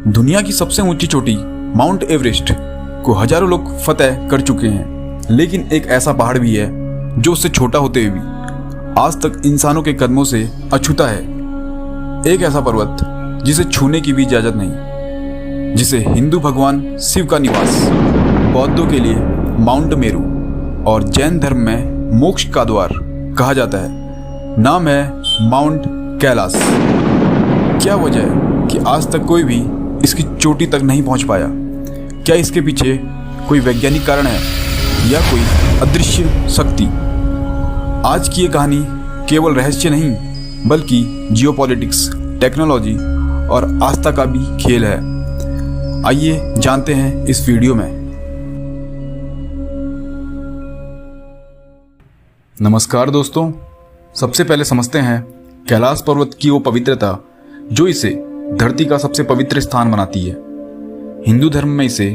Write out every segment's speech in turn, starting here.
दुनिया की सबसे ऊंची चोटी माउंट एवरेस्ट को हजारों लोग फतेह कर चुके हैं, लेकिन एक ऐसा पहाड़ भी है जो उससे छोटा होते हुए भी आज तक इंसानों के कदमों से अछूता है। एक ऐसा पर्वत जिसे छूने की भी इजाजत नहीं, जिसे हिंदू भगवान शिव का निवास, बौद्धों के लिए माउंट मेरू और जैन धर्म में मोक्ष का द्वार कहा जाता है। नाम है माउंट कैलाश। क्या वजह है कि आज तक कोई भी इसकी चोटी तक नहीं पहुंच पाया? क्या इसके पीछे कोई वैज्ञानिक कारण है या कोई अदृश्य शक्ति? आज की ये कहानी केवल रहस्य नहीं, बल्कि जियोपॉलिटिक्स, टेक्नोलॉजी और आस्था का भी खेल है। आइए जानते हैं इस वीडियो में। नमस्कार दोस्तों, सबसे पहले समझते हैं कैलाश पर्वत की वो पवित्रता जो इसे धरती का सबसे पवित्र स्थान बनाती है। हिंदू धर्म में इसे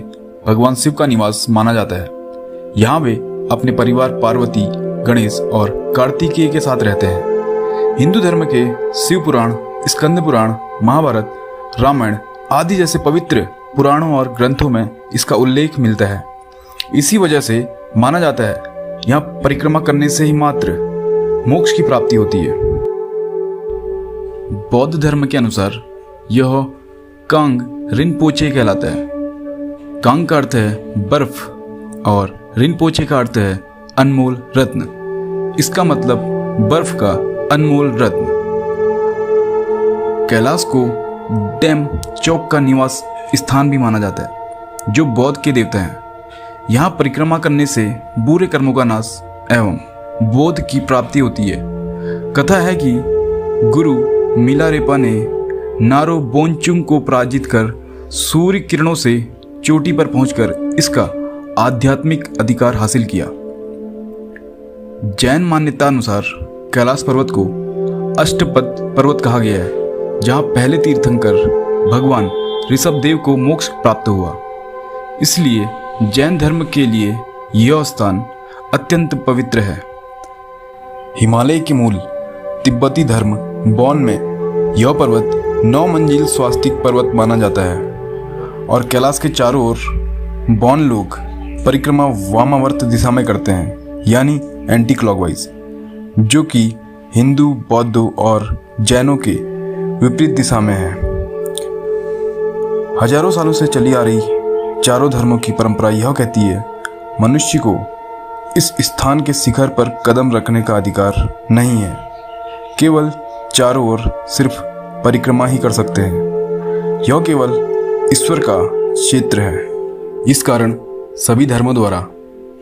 भगवान शिव का निवास माना जाता है। यहाँ वे अपने परिवार पार्वती, गणेश और कार्तिकेय के साथ रहते हैं। हिंदू धर्म के शिव पुराण, स्कंद पुराण, महाभारत, रामायण आदि जैसे पवित्र पुराणों और ग्रंथों में इसका उल्लेख मिलता है। इसी वजह से माना जाता है यहाँ परिक्रमा करने से ही मात्र मोक्ष की प्राप्ति होती है। बौद्ध धर्म के अनुसार यह कांग रिनपोचे कहलाता है। कांग का अर्थ है बर्फ और रिनपोचे का अर्थ है अनमोल रत्न। इसका मतलब बर्फ का अनमोल रत्न। कैलाश को डैम चौक का निवास स्थान भी माना जाता है, जो बौद्ध के देवता हैं। यहाँ परिक्रमा करने से बुरे कर्मों का नाश एवं बोध की प्राप्ति होती है। कथा है कि गुरु मिलारेपा ने नारो बोनचुंग को पराजित कर सूर्य किरणों से चोटी पर पहुंचकर इसका आध्यात्मिक अधिकार हासिल किया। जैन मान्यता अनुसार कैलाश पर्वत को अष्टपद पर्वत कहा गया है, जहां पहले तीर्थंकर भगवान ऋषभदेव को मोक्ष प्राप्त हुआ। इसलिए जैन धर्म के लिए यह स्थान अत्यंत पवित्र है। हिमालय के मूल तिब्बती धर्म बौन में यह पर्वत 9 मंजिल स्वास्तिक पर्वत माना जाता है और कैलाश के चारों ओर बौन लोग परिक्रमा वामावर्त दिशा में करते हैं, यानी एंटी क्लॉकवाइज, जो कि हिंदू, बौद्धों और जैनों के विपरीत दिशा में है। हजारों सालों से चली आ रही चारों धर्मों की परंपरा यह कहती है मनुष्य को इस स्थान के शिखर पर कदम रखने का अधिकार नहीं है। केवल चारों ओर सिर्फ परिक्रमा ही कर सकते हैं। यह केवल ईश्वर का क्षेत्र है। इस कारण सभी धर्मों द्वारा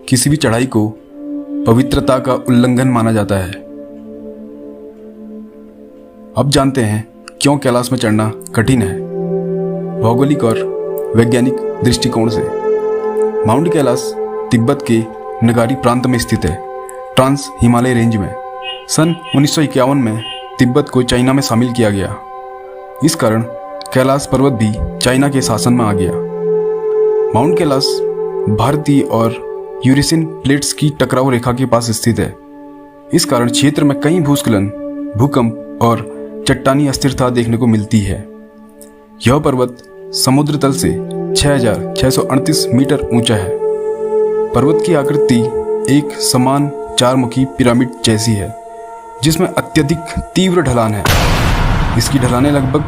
किसी भी चढ़ाई को पवित्रता का उल्लंघन माना जाता है। अब जानते हैं क्यों कैलाश में चढ़ना कठिन है। भौगोलिक और वैज्ञानिक दृष्टिकोण से माउंट कैलाश तिब्बत के नगारी प्रांत में स्थित है, ट्रांस हिमालय रेंज में। सन 1951 में तिब्बत को चाइना में शामिल किया गया। इस कारण कैलाश पर्वत भी चाइना के शासन में आ गया। माउंट कैलाश भारतीय और यूरेशियन प्लेट्स की टकराव रेखा के पास स्थित है। इस कारण क्षेत्र में कई भूस्खलन, भूकंप और चट्टानी अस्थिरता देखने को मिलती है। यह पर्वत समुद्र तल से 6638 मीटर ऊंचा है। पर्वत की आकृति एक समान चारमुखी पिरामिड जैसी है, जिसमें अत्यधिक तीव्र ढलान है। इसकी ढलानें लगभग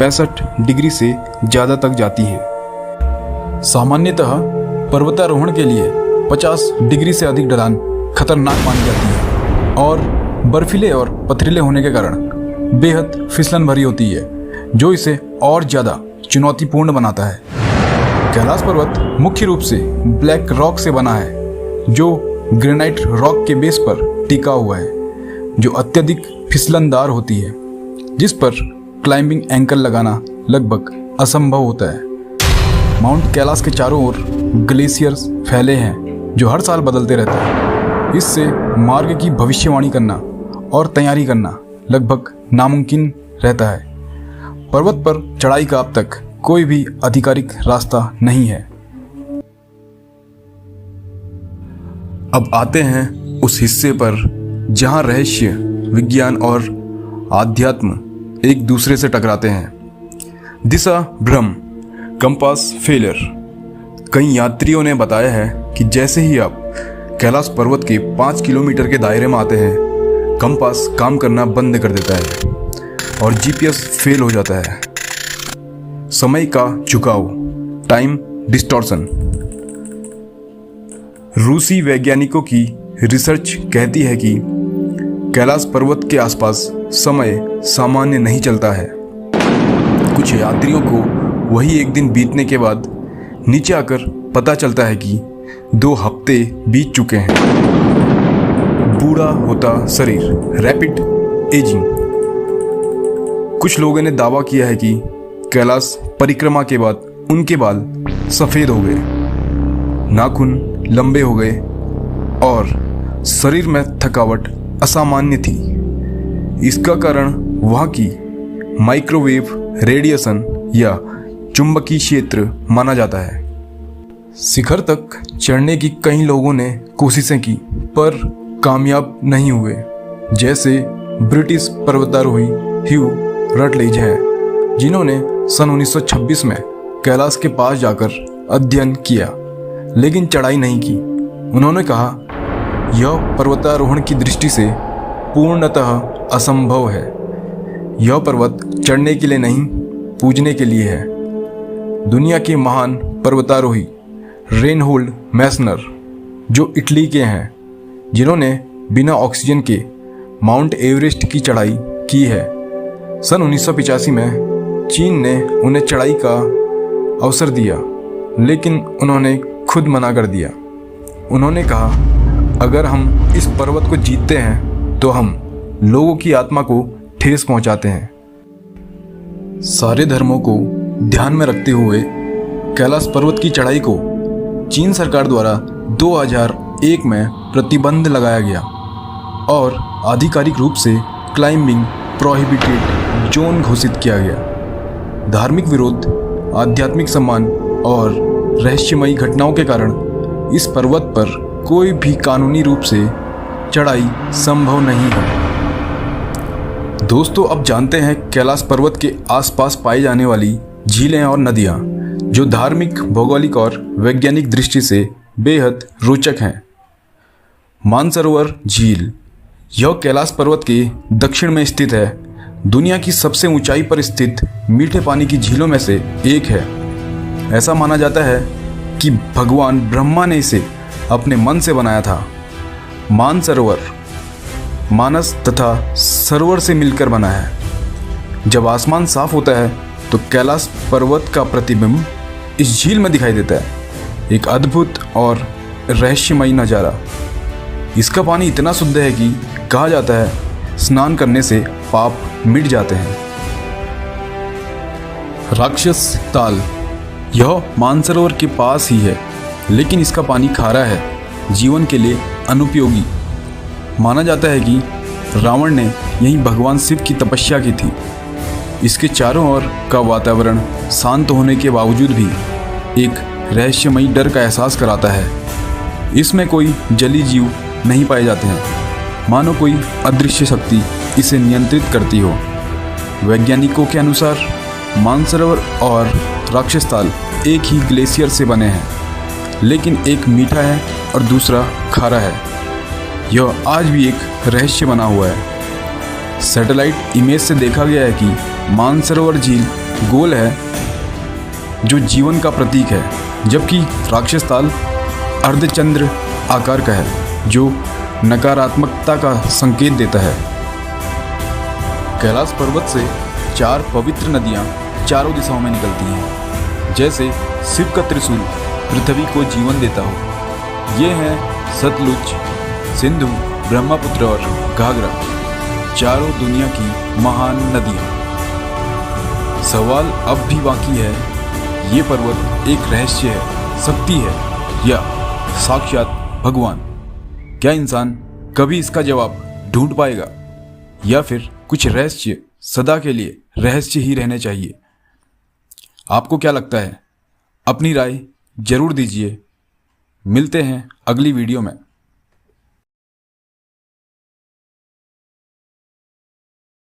65 डिग्री से ज़्यादा तक जाती हैं। सामान्यतः पर्वतारोहण के लिए 50 डिग्री से अधिक ढलान खतरनाक मानी जाती है और बर्फीले और पथरीले होने के कारण बेहद फिसलन भरी होती है, जो इसे और ज़्यादा चुनौतीपूर्ण बनाता है। कैलाश पर्वत मुख्य रूप से ब्लैक रॉक से बना है, जो ग्रेनाइट रॉक के बेस पर टिका हुआ है, जो अत्यधिक फिसलनदार होती है, जिस पर क्लाइंबिंग एंकल लगाना लगभग असंभव होता है। माउंट कैलाश के चारों ओर ग्लेशियर्स फैले हैं, जो हर साल बदलते रहते हैं। इससे मार्ग की भविष्यवाणी करना और तैयारी करना लगभग नामुमकिन रहता है। पर्वत पर चढ़ाई का अब तक कोई भी आधिकारिक रास्ता नहीं है। अब आते हैं उस हिस्से पर जहां रहस्य, विज्ञान और आध्यात्म एक दूसरे से टकराते हैं। दिशा भ्रम कंपास फेलियर। कई यात्रियों ने बताया है कि जैसे ही आप कैलाश पर्वत के 5 किलोमीटर के दायरे में आते हैं, कंपास काम करना बंद कर देता है और जीपीएस फेल हो जाता है। समय का झुकाव, टाइम डिस्टॉर्शन। रूसी वैज्ञानिकों की रिसर्च कहती है कि कैलाश पर्वत के आसपास समय सामान्य नहीं चलता है। कुछ यात्रियों को वही एक दिन बीतने के बाद नीचे आकर पता चलता है कि 2 हफ्ते बीत चुके हैं। बूढ़ा होता शरीर, रैपिड एजिंग। कुछ लोगों ने दावा किया है कि कैलाश परिक्रमा के बाद उनके बाल सफ़ेद हो गए, नाखून लंबे हो गए और शरीर में थकावट असामान्य थी। इसका कारण वहाँ की माइक्रोवेव रेडिएशन या चुंबकीय क्षेत्र माना जाता है। शिखर तक चढ़ने की कई लोगों ने कोशिशें की पर कामयाब नहीं हुए, जैसे ब्रिटिश पर्वतारोही ह्यू रटलेज हैं, जिन्होंने सन 1926 में कैलाश के पास जाकर अध्ययन किया लेकिन चढ़ाई नहीं की। उन्होंने कहा, यह पर्वतारोहण की दृष्टि से पूर्णतः असंभव है। यह पर्वत चढ़ने के लिए नहीं, पूजने के लिए है। दुनिया के महान पर्वतारोही रेनहोल्ड मैसनर, जो इटली के हैं, जिन्होंने बिना ऑक्सीजन के माउंट एवरेस्ट की चढ़ाई की है, सन 1985 में चीन ने उन्हें चढ़ाई का अवसर दिया, लेकिन उन्होंने खुद मना कर दिया। उन्होंने कहा, अगर हम इस पर्वत को जीतते हैं तो हम लोगों की आत्मा को ठेस पहुंचाते हैं। सारे धर्मों को ध्यान में रखते हुए कैलाश पर्वत की चढ़ाई को चीन सरकार द्वारा 2001 में प्रतिबंध लगाया गया और आधिकारिक रूप से क्लाइंबिंग प्रोहिबिटेड जोन घोषित किया गया। धार्मिक विरोध, आध्यात्मिक सम्मान और रहस्यमयी घटनाओं के कारण इस पर्वत पर कोई भी कानूनी रूप से चढ़ाई संभव नहीं है। दोस्तों, अब जानते हैं कैलाश पर्वत के आसपास पाई जाने वाली झीलें और नदियाँ, जो धार्मिक, भौगोलिक और वैज्ञानिक दृष्टि से बेहद रोचक हैं। मानसरोवर झील, यह कैलाश पर्वत के दक्षिण में स्थित है। दुनिया की सबसे ऊंचाई पर स्थित मीठे पानी की झीलों में से एक है। ऐसा माना जाता है कि भगवान ब्रह्मा ने इसे अपने मन से बनाया था। मानसरोवर मानस तथा सरोवर से मिलकर बना है। जब आसमान साफ होता है तो कैलाश पर्वत का प्रतिबिंब इस झील में दिखाई देता है। एक अद्भुत और रहस्यमयी नज़ारा। इसका पानी इतना शुद्ध है कि कहा जाता है स्नान करने से पाप मिट जाते हैं। राक्षस ताल, यह मानसरोवर के पास ही है, लेकिन इसका पानी खारा है, जीवन के लिए अनुपयोगी। माना जाता है कि रावण ने यहीं भगवान शिव की तपस्या की थी। इसके चारों ओर का वातावरण शांत होने के बावजूद भी एक रहस्यमयी डर का एहसास कराता है। इसमें कोई जलीय जीव नहीं पाए जाते हैं, मानो कोई अदृश्य शक्ति इसे नियंत्रित करती हो। वैज्ञानिकों के अनुसार मानसरोवर और राक्षस ताल एक ही ग्लेशियर से बने हैं, लेकिन एक मीठा है और दूसरा खारा है। यह आज भी एक रहस्य बना हुआ है। सैटेलाइट इमेज से देखा गया है कि मानसरोवर झील गोल है, जो जीवन का प्रतीक है, जबकि राक्षस ताल अर्धचंद्र आकार का है, जो नकारात्मकता का संकेत देता है। कैलाश पर्वत से 4 पवित्र नदियाँ चारों दिशाओं में निकलती हैं, जैसे शिव का त्रिशूल पृथ्वी को जीवन देता हो। ये हैं सतलुज, सिंधु, ब्रह्मपुत्र और घाघरा, चारों दुनिया की महान नदियाँ। सवाल अब भी बाकी है, ये पर्वत एक रहस्य है, शक्ति है या साक्षात भगवान? क्या इंसान कभी इसका जवाब ढूंढ पाएगा, या फिर कुछ रहस्य सदा के लिए रहस्य ही रहने चाहिए? आपको क्या लगता है? अपनी राय जरूर दीजिए। मिलते हैं अगली वीडियो में।